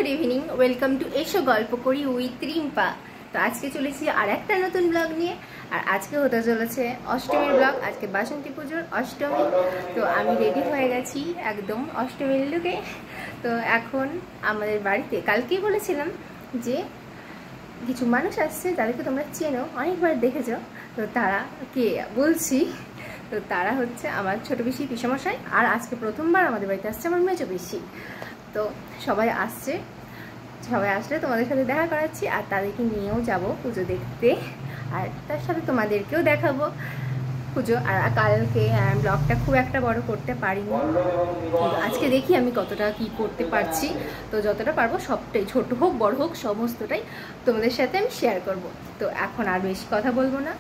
Good evening, welcome to এসো গল্প করি উইথ রিম্পা। তো আজকে চলেছি আর একটা নতুন ব্লগ নিয়ে। আর আজকে হতে চলেছে অষ্টমীর ব্লগ। আজকে বাসন্তী পুজোর অষ্টমী। তো আমি রেডি হয়ে গেছি একদম অষ্টমীর লুকে। তো এখন আমাদের বাড়িতে কালকেই বলেছিলাম যে কিছু মানুষ আসছে যাদেরকে তোমরা চেনো, অনেকবার দেখেছো। তো তারা কে বলছি, তো তারা হচ্ছে আমার ছোট পিসি, পিসমশাই। আর আজকে প্রথমবার আমাদের বাড়িতে আসছে আমার মেজো পিসি। তো সবাই আসছে, সবাই আসলে তোমাদের সাথে দেখা করাচ্ছি। আর তাদেরকে নিয়েও যাব পুজো দেখতে, আর তার সাথে তোমাদেরকেও দেখাবো পুজো। আর কালকে ব্লগটা খুব একটা বড় করতে পারিনি, কিন্তু আজকে দেখি আমি কতটা কি করতে পারছি। তো যতটা পারবো সবটাই, ছোট হোক বড় হোক, সমস্তটাই তোমাদের সাথে আমি শেয়ার করব। তো এখন আর বেশি কথা বলবো না,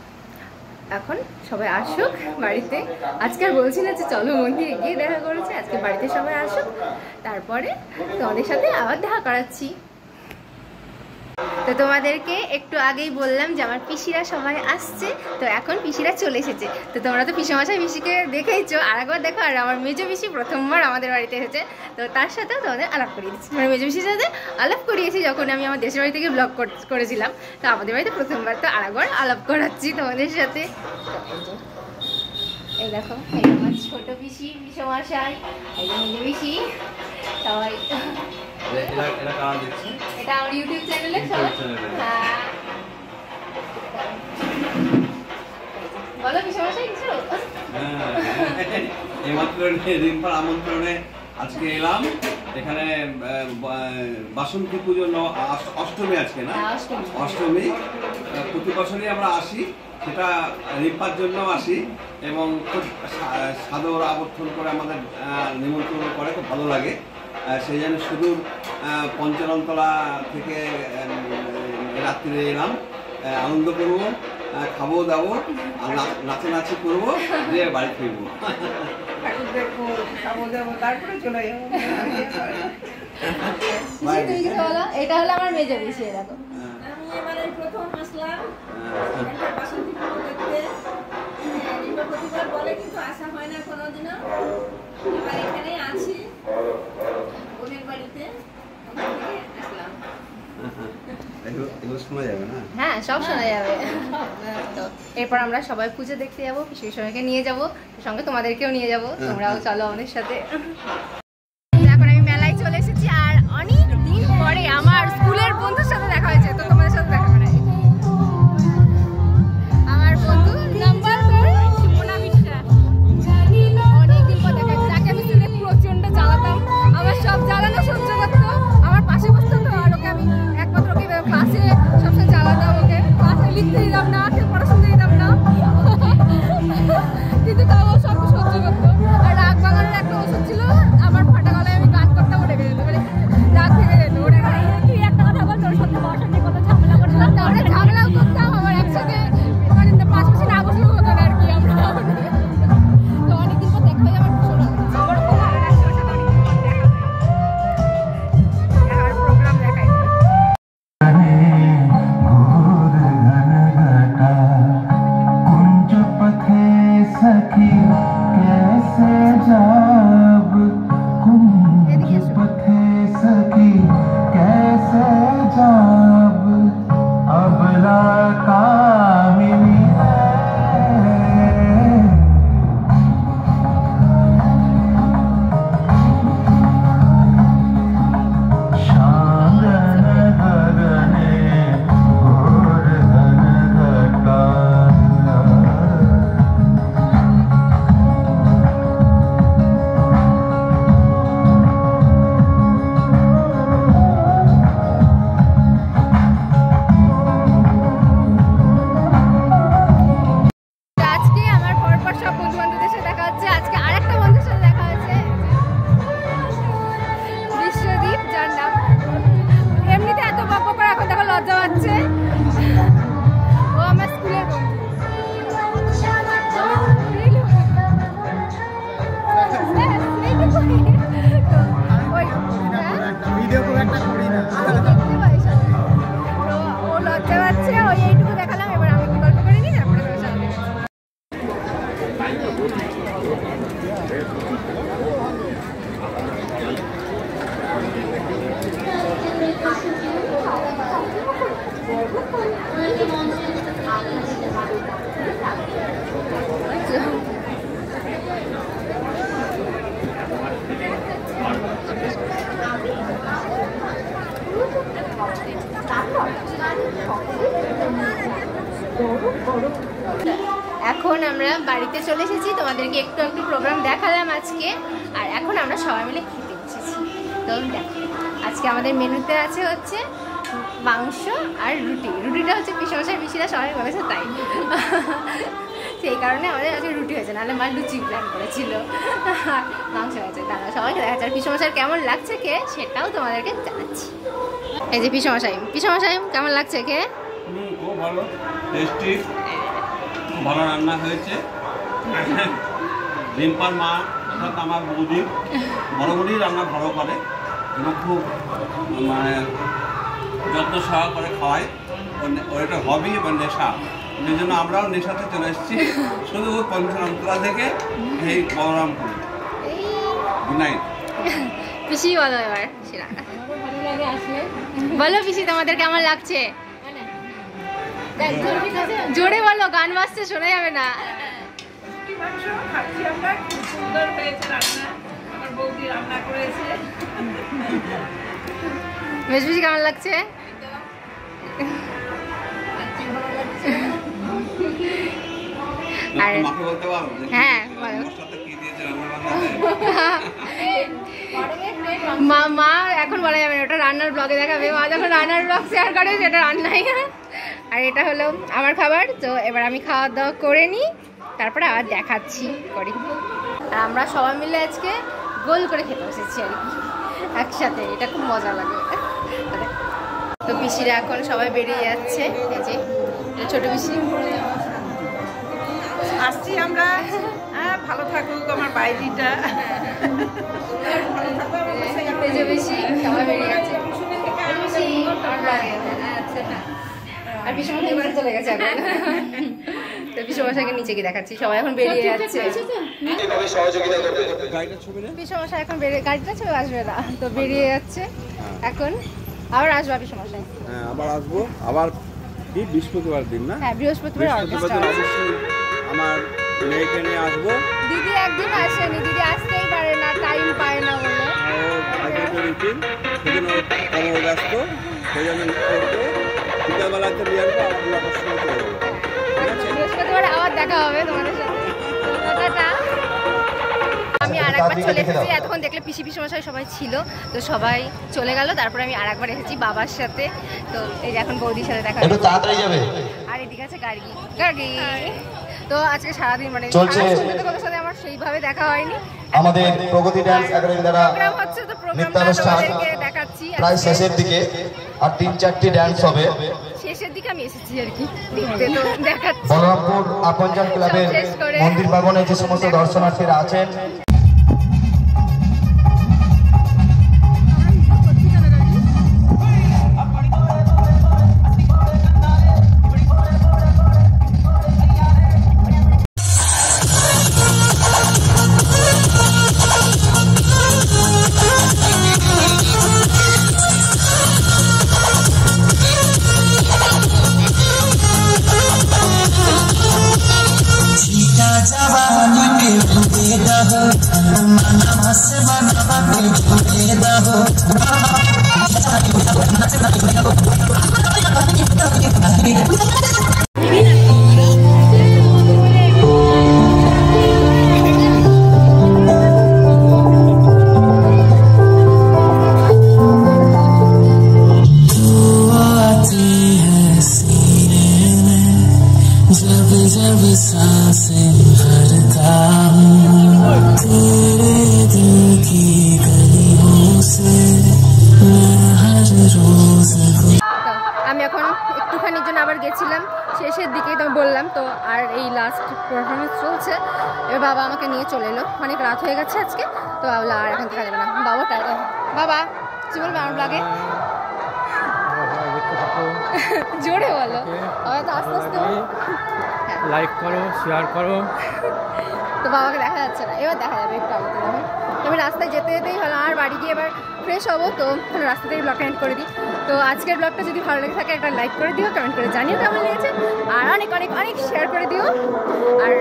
এখন সবাই আসুক বাড়িতে। আজকে আর বলছি না যে চলো মন্দিরে গিয়ে দেখা করেছে, আজকে বাড়িতে সবাই আসুক, তারপরে তোমাদের সাথে আবার দেখা করাচ্ছি। তো তোমাদেরকে একটু আগেই বললাম যে আমার পিসিরা সবাই আসছে। তো এখন পিসিরা চলে এসেছে। তো তোমরা তো পিসমশাই পিসিকে দেখেইছো, আর একবার দেখো। আর আমার মেজো পিসি প্রথমবার আমাদের বাড়িতে এসেছে। তো তার সাথেও তোমাদের আলাপ করিয়ে দিচ্ছি, মানে মেজো পিসির সাথে আলাপ করিয়েছি যখন আমি আমার দেশের বাড়ি থেকে ব্লগ করেছিলাম। তো আমাদের বাড়িতে প্রথমবার, তো আরেকবার আলাপ করাচ্ছি তোমাদের সাথে। এই দেখো, এই আমার ছোট পিসি, পিসমশাই, এই যে মেজো পিসি, সবাই। এটা আমার ইউটিউব চ্যানেলে বলো পিসমশাই কিছু। এইমাত্র রিম্পার আমন্ত্রণে আজকে এলাম এখানে। বাসন্তী পুজো অষ্টমী আজকে, না অষ্টমী। প্রতি বছরই আমরা আসি, সেটা রিম্পার জন্য আসি, এবং খুব সাদর আবর্তন করে আমাদের নিমন্ত্রণ করে, খুব ভালো লাগে। সেই জন্য সুদূর পঞ্চরণতলা থেকে রাত্রিরে এলাম। আনন্দ করবো, খাবো দাবো, আর নাচানাচি করবো, দিয়ে বাড়ি ফিরবো। এটা হলো আমার মেজো পিসি। এরকম প্রথম আসলাম বাসন্তী পুজো দেখতে। প্রতিবার বলে, কিন্তু আসা হয় না কোনোদিনও। এবার এখানে আছি ওদের বাড়িতে, আসলাম। হ্যাঁ, সব শোনা যাবে। তো এরপর আমরা সবাই পুজো দেখতে যাবো, পিসির সবাইকে নিয়ে যাবো, সঙ্গে তোমাদেরকেও নিয়ে যাবো। তোমরাও চলো আমাদের সাথে। এখন আমি মেলায় চলে এসেছি, আর অনেক দিন পরে আমার স্কুলের বন্ধুর সাথে দেখা হয়েছে। তো তোমাদের সাথে দেখা করে আমার বন্ধু নাম্বার সুমনা বিশ্বাস, অনেকদিন পর দেখা হয়েছে। যাকে আমি স্কুলে প্রচন্ড জ্বালাতাম, আমার সব জ্বালানো সহ্য করতো, আমার পাশে বসতো। তো আর ওকে আমি একমাত্র ওকে ক্লাসে সবসময় জ্বালাতাম, ওকে ক্লাসে লিখতে দিতাম না, পড়াশোনা দিতাম না, কিন্তু তাও সব সহ্য করতো। আর রাগ বাঙানোর একটা ওষুধ ছিল আমার এখন আমরা বাড়িতে চলে এসেছি, তোমাদেরকে একটু একটু প্রোগ্রাম দেখালাম আজকে, আর এখন আমরা সবাই মিলে খেতে বসেছি। তো দেখো আজকে আমাদের মেনুতে আছে হচ্ছে মাংস আর রুটি। রুটিটা হচ্ছে পিসমশাই পিসিরা সবাই বলেছে তাই, সেই কারণে আমাদের আজকে রুটি হয়েছে, নাহলে মা লুচি প্ল্যান করেছিল। মাংস হয়েছে, তারা সবাইকে দেখাচ্ছে। আর পিসমশাই কেমন লাগছে খেয়ে সেটাও তোমাদেরকে জানাচ্ছি। এই যে পিসমশাই কেমন লাগছে খেয়ে? খুব ভালো, টেস্টি, ভালো রান্না হয়েছে। রিম্পার মা অর্থাৎ আমার বৌদি, বড় বৌদি রান্না ভালো করে এবং খুব মানে যত্ন সহকারে খাওয়ায়। ওর একটা হবি বা নেশা, এই জন্য আমরাও নেশাতে চলে এসেছি শুধু পঞ্চরামতলা থেকে এই বলরামপুর। Good night. পিসি বলো এবার, বলো পিসি তোমাদের কেমন লাগছে? জোরে বলো, গান বাজতে শোনা যাবে না। সুন্দর হয়েছে রান্না, আমার বৌদি রান্না করেছে। বেশ বেশি কেমন লাগছে? আর হ্যাঁ মা এখন বলা যাবে না, ওটা রান্নার ব্লগে দেখাবে। মা যখন রান্নার ব্লগ শেয়ার করে সেটা রান্নাই। আর এটা হলো আমার খাবার। তো এবার আমি খাওয়া দাওয়া করে নিই, তারপরে আবার দেখাচ্ছি করি। আর আমরা সবাই মিলে আজকে গোল করে খেতে বসেছি আর কি একসাথে, এটা খুব মজা লাগে। তো পিসিরা এখন সবাই বেরিয়ে যাচ্ছে, এই যে ছোট পিসি। আসছি আমরা, ভালো থাকুক আমার বাইরিটা। এই যে পিসি সবাই বেরিয়ে যাচ্ছে। আর পিসমশাই এবারে চলে গেছে এখন। তো পিসমশাইকে নিচে গিয়ে দেখাচ্ছি, সবাই এখন বেরিয়ে যাচ্ছে। পিসমশাই এখন গাড়িটা ছবি আসবে না, তো বেরিয়ে যাচ্ছে এখন। আবার আসবে পিসমশাই। হ্যাঁ আবার আসবো, আবার কি বৃহস্পতিবার দিন না? হ্যাঁ বৃহস্পতিবার আমার মেয়েকে নিয়ে আসবো। দিদি একদিন আসেনি, দিদি আসতেই পারে না, টাইম পায় না বলে। সেজন্য ব্যস্ত, সেই জন্য বিকালবেলাতে নিয়ে আসবো, আবার সময় চলে যাবো। বৃহস্পতিবার আবার দেখা হবে তোমাদের সাথে। আমি আরেকবার চলে এসেছি, এতক্ষণ দেখলে পিসি পিসমশাই সবাই ছিল, তো সবাই চলে গেল। তারপরে আমি আরেকবার এসেছি বাবার সাথে। তো এই যে এখন বৌদির সাথে দেখা যাবে। আর এদিকে আছে গার্গি। তো আজকে সারাদিন মানে তোমাদের সাথে আমার সেইভাবে দেখা হয়নি। আমাদের প্রগতি ডান্স একাডেমি দ্বারা নৃত্যানুষ্ঠান প্রায় শেষের দিকে, আর 3-4টি ডান্স হবে। শেষের দিকে আমি এসেছি আর কি দেখতে, তো দেখাচ্ছি। বলরামপুর আপনজন ক্লাবের মন্দির প্রাঙ্গণে যে সমস্ত দর্শনার্থীরা আছেন, আমি এখন একটুখানির জন্য আবার গেছিলাম শেষের দিকে, তো বললাম তো। আর এই লাস্ট পারফরমেন্স চলছে, এবার বাবা আমাকে নিয়ে চলে এলো, অনেক রাত হয়ে গেছে আজকে। তো বাবলা আর এখন দেখা যাবে না। বাবা কি বলবে আমার ব্লগে? জোরে বলো, হয়তো আস্তে আস্তে লাইক করো, শেয়ার করো। তো বাবাকে দেখা যাচ্ছে না, এবার দেখা যাবে একটু আগে। আমি রাস্তায় যেতে যেতেই হলো, আর বাড়ি গিয়ে এবার ফ্রেশ হবো, তো রাস্তা থেকে ব্লগটা এন্ড করে দিই। তো আজকের ব্লগটা যদি ভালো লেগে থাকে একটা লাইক করে দিও, কমেন্ট করে জানিও কেমন লেগেছে, আর অনেক অনেক অনেক শেয়ার করে দিও। আর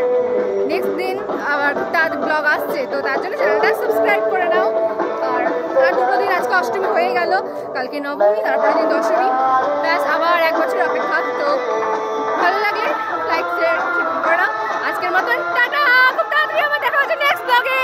নেক্সট দিন আবার তার ব্লগ আসছে, তো তার জন্য চ্যানেলটা সাবস্ক্রাইব করে নাও। আর 2 দিন, আজকে অষ্টমী হয়ে গেল, কালকে নবমী, তারপরে দিন দশমী, ব্যাস আবার 1 বছর অপেক্ষা। তো ভালো লাগলে লাইক শেয়ার করে দাও। আজকের মতন টাটা, খুব তাড়াতাড়ি আবার দেখা হচ্ছে নেক্সট ব্লগে।